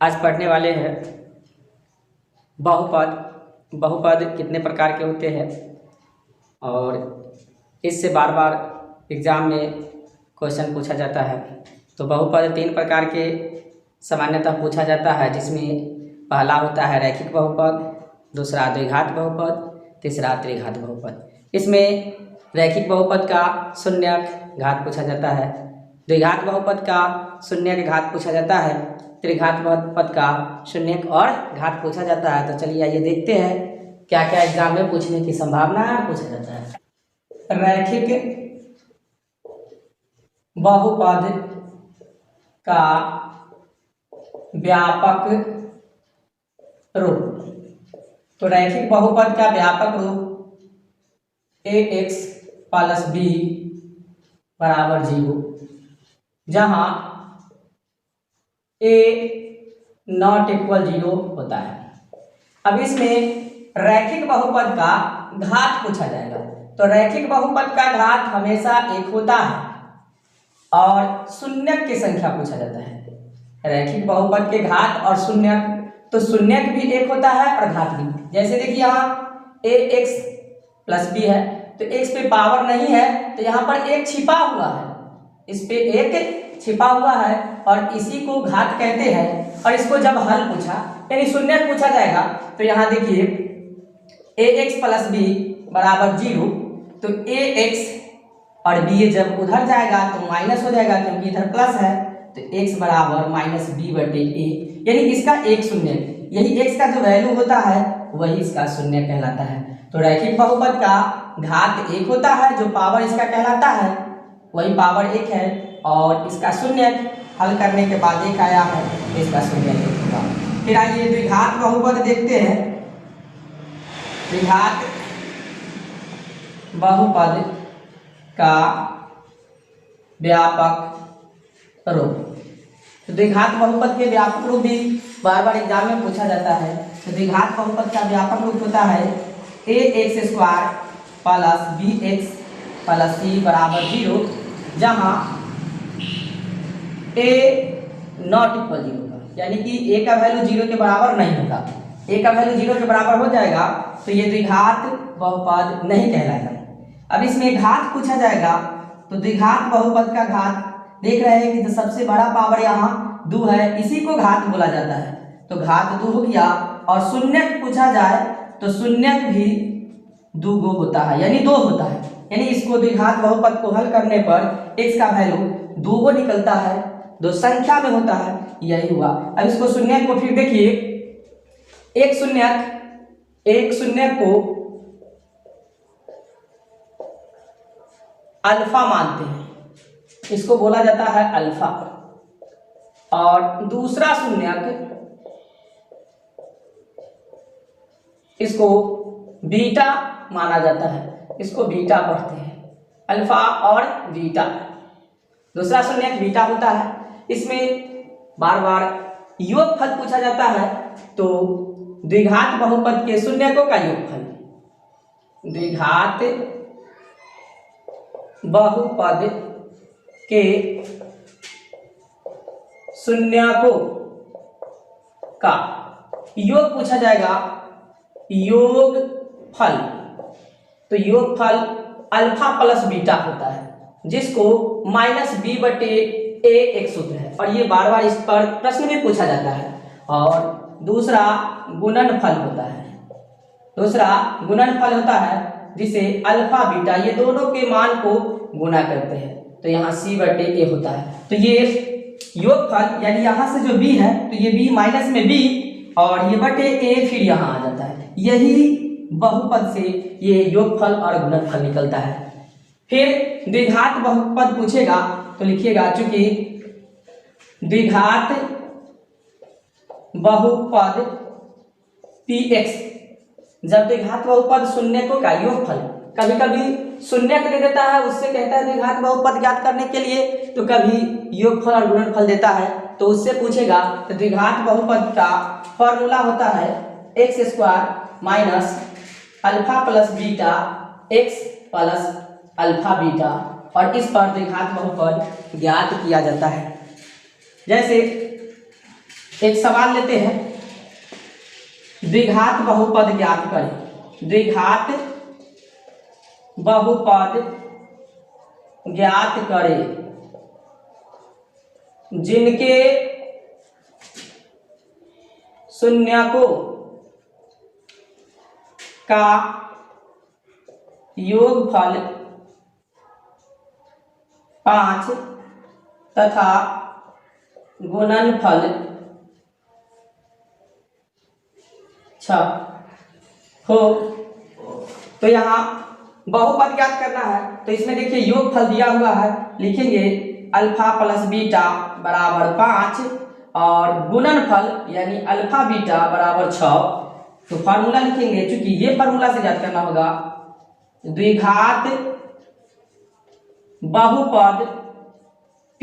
आज पढ़ने वाले हैं बहुपद। बहुपद कितने प्रकार के होते हैं और इससे बार बार एग्ज़ाम में क्वेश्चन पूछा जाता है। तो बहुपद 3 प्रकार के सामान्यतः पूछा जाता है, जिसमें पहला होता है रैखिक बहुपद, दूसरा द्विघात बहुपद, तीसरा त्रिघात बहुपद। इसमें रैखिक बहुपद का शून्यक घात पूछा जाता है, द्विघात बहुपद का शून्यक घात पूछा जाता है, त्रिघात बहुपद का शून्यक और घात पूछा जाता है। तो चलिए आइए देखते हैं क्या क्या एग्जाम में पूछने की संभावना है, पूछा जाता है। रैखिक बहुपद का व्यापक रूप। तो रैखिक बहुपद का व्यापक रूप ax प्लस b बराबर 0, जहां a नॉट इक्वल 0 होता है। अब इसमें रैखिक बहुपद का घात पूछा जाएगा। तो रैखिक बहुपद का घात हमेशा 1 होता है और शून्यक की संख्या पूछा जाता है। रैखिक बहुपद के घात और शून्यक, तो शून्यक भी 1 होता है और घात भी। जैसे देखिए यहाँ ax प्लस b है, तो x पे पावर नहीं है, तो यहाँ पर 1 छिपा हुआ है, इस पे 1 छिपा हुआ है और इसी को घात कहते हैं। और इसको जब हल पूछा यानी शून्यक पूछा जाएगा, तो यहाँ देखिए ax प्लस b बराबर 0, तो ax और b जब उधर जाएगा तो माइनस हो जाएगा, क्योंकि इधर प्लस है, तो x बराबर माइनस b बटे a, यानी इसका एक शून्यक, यही x का जो वैल्यू होता है वही इसका शून्यक कहलाता है। तो रैखिक बहुपद का घात 1 होता है, जो पावर इसका कहलाता है वही पावर 1 है, और इसका शून्यक हल करने के बाद 1 आया है, तो इसका शून्यक 1 होगा। फिर आइए द्विघात बहुपद देखते हैं। द्विघात बहुपद का व्यापक रूप। तो द्विघात बहुपद के व्यापक रूप भी बार बार एग्जाम में पूछा जाता है। तो द्विघात बहुपद का व्यापक रूप होता है ax square plus bx plus c बराबर 0, जहाँ a नॉट इक्वल 0 होगा, यानी कि a का वैल्यू 0 के बराबर नहीं होगा। a का वैल्यू 0 के बराबर हो जाएगा तो ये द्विघात बहुपद नहीं कहलाएगा। अब इसमें घात पूछा जाएगा, तो द्विघात बहुपद का घात देख रहे हैं कि जो सबसे बड़ा पावर यहाँ 2 है, इसी को घात बोला जाता है। तो घात 2 हो गया, और शून्यक पूछा जाए तो शून्यक भी 2 होता है, यानी 2 होता है। यानी इसको द्विघात बहुपद को हल करने पर x का वैल्यू 2 निकलता है, 2 संख्या में होता है, यही हुआ। अब इसको शून्यक को फिर देखिए, एक शून्यक को अल्फा मानते हैं, इसको बोला जाता है अल्फा, और दूसरा शून्यक इसको बीटा माना जाता है, इसको बीटा पढ़ते हैं, अल्फा और बीटा। दूसरा शून्यक बीटा होता है। इसमें बार बार योगफल पूछा जाता है, तो द्विघात बहुपद के शून्यकों का योगफल, द्विघात बहुपद के शून्यकों का योग पूछा जाएगा, योगफल। तो योगफल अल्फा प्लस बीटा होता है, जिसको माइनस b बटे a एक सूत्र है, और ये बार बार इस पर प्रश्न भी पूछा जाता है। और दूसरा गुणनफल होता है, जिसे अल्फा बीटा ये दोनों के मान को गुणा करते हैं, तो यहाँ c बटे a होता है। तो ये योगफल, यानी यहाँ से जो b है तो ये b माइनस में b और ये बटे a फिर यहाँ आ जाता है, यही बहुपद से ये योगफल और गुणनफल निकलता है। फिर द्विघात बहुपद पूछेगा तो लिखिएगा, चूंकि द्विघात बहुपद px, जब द्विघात बहुपद शून्यकों का योगफल, कभी कभी शून्यक दे देता है, उससे कहता है द्विघात बहुपद ज्ञात करने के लिए, तो कभी योगफल और गुणनफल देता है तो उससे पूछेगा। तो द्विघात बहुपद का फॉर्मूला होता है x square minus alpha plus beta x plus alpha beta, और इस पर द्विघात बहुपद ज्ञात किया जाता है। जैसे एक सवाल लेते हैं, द्विघात बहुपद ज्ञात करें। द्विघात बहुपद ज्ञात करें जिनके शून्यकों का योगफल 5 तथा गुणनफल 6 हो। तो यहाँ बहुपद ज्ञात करना है, तो इसमें देखिए योगफल दिया हुआ है, लिखेंगे अल्फा प्लस बीटा बराबर 5 और गुणनफल यानी अल्फा बीटा बराबर 6। तो फार्मूला लिखेंगे, चूंकि ये फार्मूला से ज्ञात करना होगा, द्विघात बहुपद p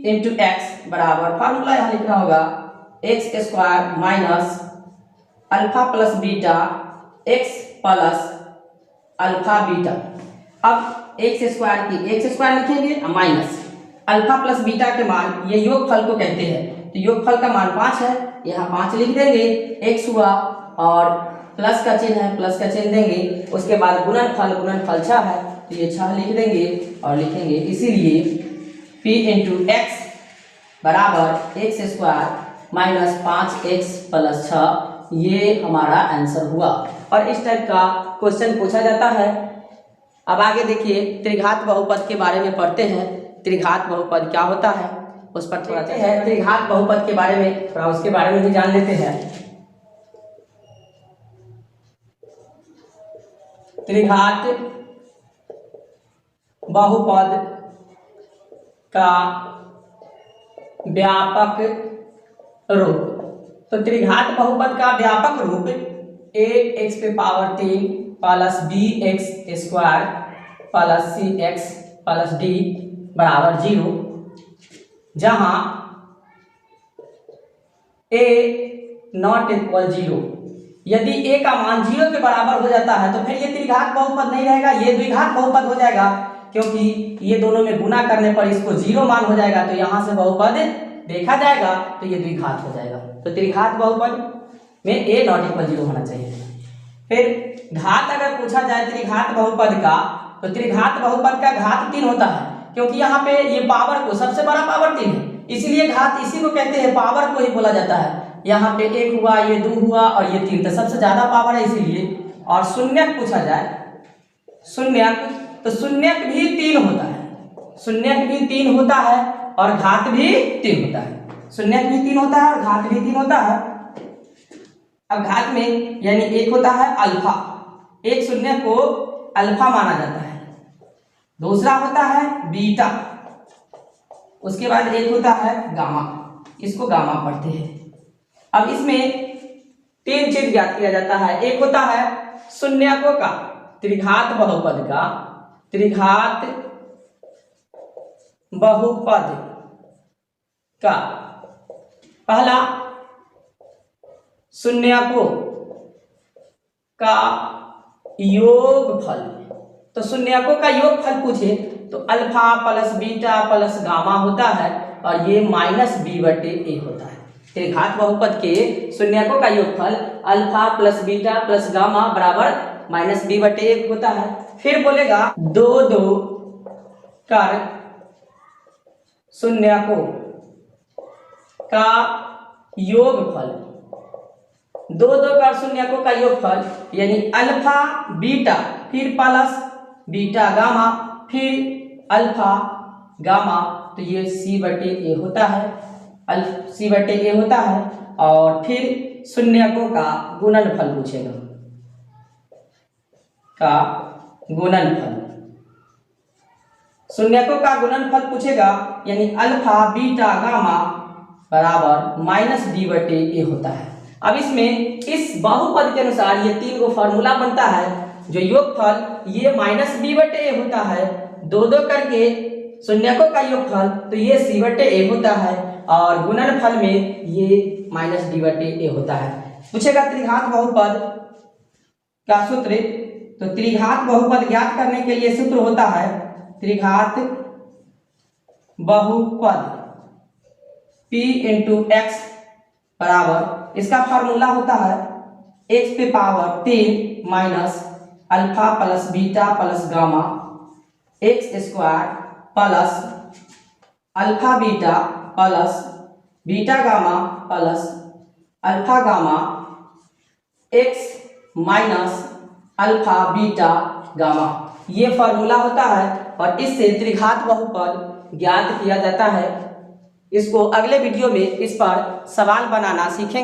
इंटू एक्स बराबर, फार्मूला यहाँ लिखना होगा x square minus alpha plus beta x plus alpha beta. अब एक्स स्क्वायर लिखेंगे माइनस अल्फा प्लस बीटा के मान, ये योगफल को कहते हैं, तो योगफल का मान 5 है, यहाँ 5 लिख देंगे, एक्स हुआ और प्लस का चिन्ह है, प्लस का चिन्ह देंगे। उसके बाद गुणनफल 6 है, तो ये 6 लिख देंगे और लिखेंगे इसीलिए p इंटू एक्स बराबर x square minus 5x plus 6, ये हमारा आंसर हुआ। और इस टाइप का क्वेश्चन पूछा जाता है। अब आगे देखिए त्रिघात बहुपद के बारे में पढ़ते हैं। त्रिघात बहुपद क्या होता है उस पर थोड़ा है, त्रिघात बहुपद के बारे में थोड़ा उसके बारे में भी जान लेते हैं। त्रिघात बहुपद का व्यापक रूप, तो त्रिघात बहुपद का व्यापक रूप ax पे power 3 plus bx square plus cx plus d बराबर 0, जहां a नॉट इक्वल 0। यदि a का मान 0 के बराबर हो जाता है तो फिर ये त्रिघात बहुपद नहीं रहेगा, ये द्विघात बहुपद हो जाएगा, क्योंकि ये दोनों में गुना करने पर इसको 0 मान हो जाएगा, तो यहां से बहुपद देखा जाएगा तो ये द्विघात हो जाएगा। तो त्रिघात बहुपद में a नॉट इक्वल 0 होना चाहिए। फिर घात अगर पूछा जाए त्रिघात बहुपद का, तो त्रिघात बहुपद का घात 3 होता है, क्योंकि यहाँ पे ये पावर को सबसे बड़ा पावर 3 है, इसीलिए घात इसी को कहते हैं, पावर को ही बोला जाता है। यहाँ पे 1 हुआ, ये 2 हुआ और ये 3, तो सबसे ज्यादा पावर है इसीलिए। और शून्यक पूछा जाए, शून्यक, तो शून्यक भी 3 होता है, शून्यक भी 3 होता है और घात भी 3 होता है। शून्यक भी 3 होता है और घात भी 3 होता है। अब घात में यानी एक होता है अल्फा, एक शून्य को अल्फा माना जाता है, दूसरा होता है बीटा, उसके बाद एक होता है गामा, इसको गामा पढ़ते हैं। अब इसमें 3 चीज ज्ञात किया जाता है। एक होता है शून्यकों का त्रिघात बहुपद का, त्रिघात बहुपद का पहला शून्यकों का योगफल, तो शून्यकों का योगफल पूछे तो alpha plus beta plus gamma होता है और ये माइनस b बटे a होता है। त्रिघात बहुपद के शून्यकों का योगफल alpha plus beta plus gamma बराबर माइनस b बटे 1 होता है। फिर बोलेगा 2 कर शून्यकों का योगफल, 2 कर शून्यकों का योगफल यानी अल्फा बीटा फिर प्लस बीटा गामा फिर अल्फा गामा, तो ये c बटे a होता है, c बटे a होता है। और फिर शून्यकों का गुणनफल पूछेगा, का गुणनफल, शून्यकों का गुणनफल पूछेगा यानी अल्फा बीटा गामा बराबर माइनस b बटे a होता है। अब इसमें इस बहुपद के अनुसार ये 3 को फॉर्मूला बनता है, जो योगफल ये माइनस b बटे a होता है, 2 करके शून्यकों का योगफल तो ये c बटे a होता है और गुणनफल में ये माइनस d बटे a होता है। पूछेगा त्रिघात बहुपद का सूत्र, तो त्रिघात बहुपद ज्ञात करने के लिए सूत्र होता है त्रिघात बहुपद p इंटू एक्स बराबर, इसका फार्मूला होता है x पे power 3 minus alpha plus beta plus gamma x square plus alpha beta plus beta gamma plus alpha gamma x minus alpha beta gamma, ये फॉर्मूला होता है और इससे त्रिघात बहुपद ज्ञात किया जाता है। इसको अगले वीडियो में इस पर सवाल बनाना सीखेंगे।